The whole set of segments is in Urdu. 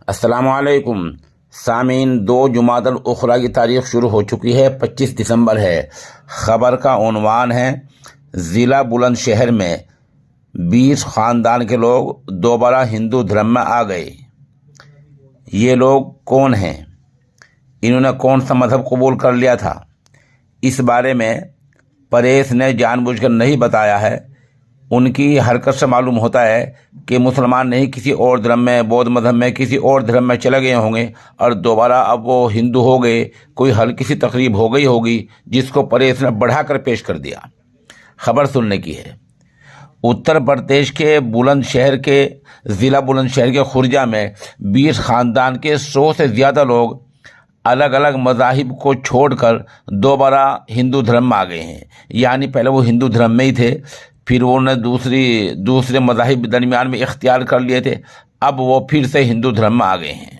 السلام علیکم سامعین، 2 جمادی الاخری کی تاریخ شروع ہو چکی ہے، 25 دسمبر ہے۔ خبر کا عنوان ہے ضلع بلند شہر میں 20 خاندان کے لوگ دوبارہ ہندو دھرم میں آ گئے۔ یہ لوگ کون ہیں؟ انہوں نے کون سا مذہب قبول کر لیا تھا؟ اس بارے میں پریس نے جان بوجھ کر نہیں بتایا ہے۔ ان کی حرکت سے معلوم ہوتا ہے کہ مسلمان نہیں، کسی اور دھرم میں، بودھ مذہب میں، کسی اور دھرم میں چلے گئے ہوں گے اور دوبارہ اب وہ ہندو ہو گئے۔ کوئی ہلکی سی تقریب ہو گئی ہوگی جس کو پریس نے بڑھا کر پیش کر دیا۔ خبر سننے کی ہے۔ اتر پردیش کے ضلع بلند شہر کے خرجہ میں 20 خاندان کے 100 سے زیادہ لوگ الگ الگ مذاہب کو چھوڑ کر دوبارہ ہندو دھرم میں آ گئے ہیں۔ یعنی پہلے وہ ہندو دھرم میں ہی تھے، پھر انہوں نے دوسرے مذاہب درمیان میں اختیار کر لیے تھے، اب وہ پھر سے ہندو دھرم میں آ گئے ہیں۔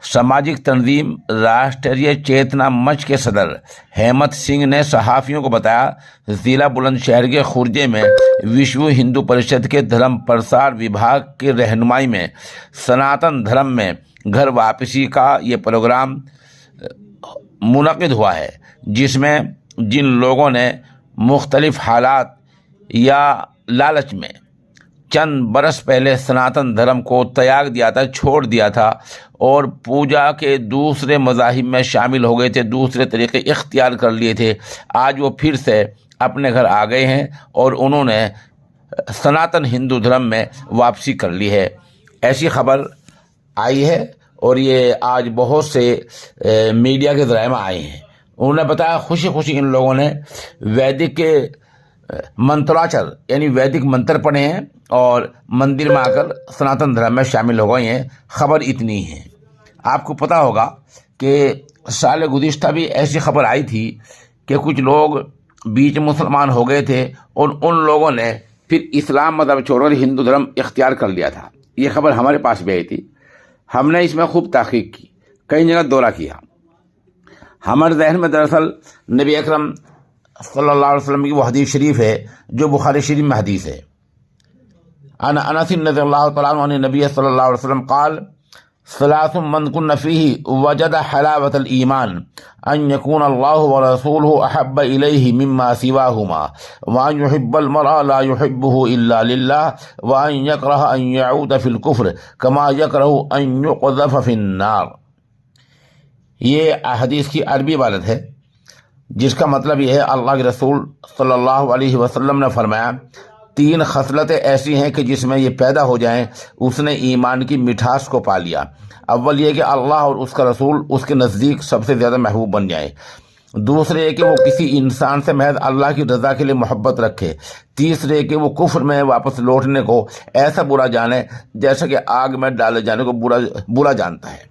سماجک تنظیم راشٹریہ چیتنا منچ کے صدر ہیمت سنگھ نے صحافیوں کو بتایا، ضلع بلند شہر کے خرجے میں وشو ہندو پریشد کے دھرم پرسار وبھاگ کی رہنمائی میں سناتن دھرم میں گھر واپسی کا یہ پروگرام منعقد ہوا ہے، جس میں جن لوگوں نے مختلف حالات یا لالچ میں چند برس پہلے سناتن دھرم کو تیاگ دیا تھا، چھوڑ دیا تھا اور پوجا کے دوسرے مذاہب میں شامل ہو گئے تھے، دوسرے طریقے اختیار کر لیے تھے، آج وہ پھر سے اپنے گھر آ گئے ہیں اور انہوں نے سناتن ہندو دھرم میں واپسی کر لی ہے۔ ایسی خبر آئی ہے اور یہ آج بہت سے میڈیا کے ذرائع میں آئے ہیں۔ انہوں نے بتایا خوشی خوشی ان لوگوں نے ویدک کے منتراچر یعنی ویدک منتر پڑھے ہیں اور مندر میں آ کر سناتن دھرم میں شامل ہو گئے ہیں۔ خبر اتنی ہے۔ آپ کو پتا ہوگا کہ سال گزشتہ بھی ایسی خبر آئی تھی کہ کچھ لوگ بیچ مسلمان ہو گئے تھے اور ان لوگوں نے پھر اسلام مذہب چھوڑ کر ہندو دھرم اختیار کر لیا تھا۔ یہ خبر ہمارے پاس بھی آئی تھی، ہم نے اس میں خوب تحقیق کی، کئی جگہ دورہ کیا۔ ہمارے ذہن میں دراصل نبی اکرم صلی اللہ علیہ وسلم کی وہ حدیث شریف ہے جو بخاری شریف میں حدیث ہے۔ عن انس رضی اللہ تعالیٰ عنہ عن نبی صلی اللہ علیہ وسلم قال ثلاث من كن فيه وجد حلاوة الإيمان أن يكون الله ورسوله أحب إليه مما سواهما وأن يحب المرء لا يحبه إلا لله وأن يكره أن يعود في الكفر كما يكره أن يقذف في النار۔ یہ حدیث کی عربی عبارت ہے جس کا مطلب یہ ہے، اللہ کے رسول صلی اللہ علیہ وسلم نے فرمایا 3 خصلتیں ایسی ہیں کہ جس میں یہ پیدا ہو جائیں اس نے ایمان کی مٹھاس کو پا لیا۔ اول یہ کہ اللہ اور اس کا رسول اس کے نزدیک سب سے زیادہ محبوب بن جائیں، دوسرے یہ کہ وہ کسی انسان سے محض اللہ کی رضا کے لیے محبت رکھے، تیسرے کہ وہ کفر میں واپس لوٹنے کو ایسا برا جانے جیسا کہ آگ میں ڈالے جانے کو برا جانتا ہے۔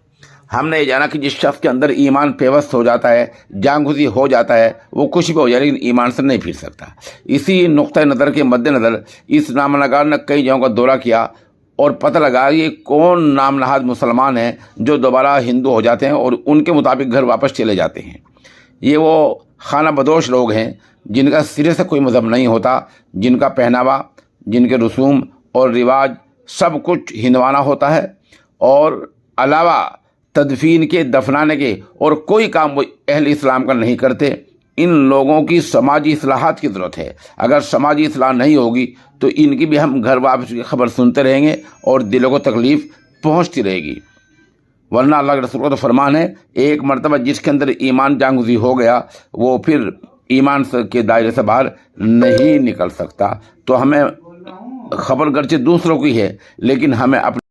ہم نے یہ جانا کہ جس شخص کے اندر ایمان پیوست ہو جاتا ہے، جانگزی ہو جاتا ہے، وہ کچھ بھی ہو جائے لیکن ایمان سے نہیں پھر سکتا۔ اسی نقطۂ نظر کے مد نظر اس نامہ نگار نے کئی جگہوں کا دورہ کیا اور پتہ لگا یہ کون نام نہاد مسلمان ہیں جو دوبارہ ہندو ہو جاتے ہیں اور ان کے مطابق گھر واپس چلے جاتے ہیں۔ یہ وہ خانہ بدوش لوگ ہیں جن کا سرے سے کوئی مذہب نہیں ہوتا، جن کا پہناوا، جن کے رسوم اور رواج سب کچھ ہندوانہ ہوتا ہے اور علاوہ تدفین کے، دفنانے کے اور کوئی کام وہ اہل اسلام کا نہیں کرتے۔ ان لوگوں کی سماجی اصلاحات کی ضرورت ہے۔ اگر سماجی اصلاح نہیں ہوگی تو ان کی بھی ہم گھر واپس کی خبر سنتے رہیں گے اور دلوں کو تکلیف پہنچتی رہے گی، ورنہ اللہ کے رسول کا تو فرمان ہے ایک مرتبہ جس کے اندر ایمان جانگزی ہو گیا وہ پھر ایمان کے دائرے سے باہر نہیں نکل سکتا۔ تو ہمیں خبر گرچہ دوسروں کی ہے لیکن ہمیں اپنے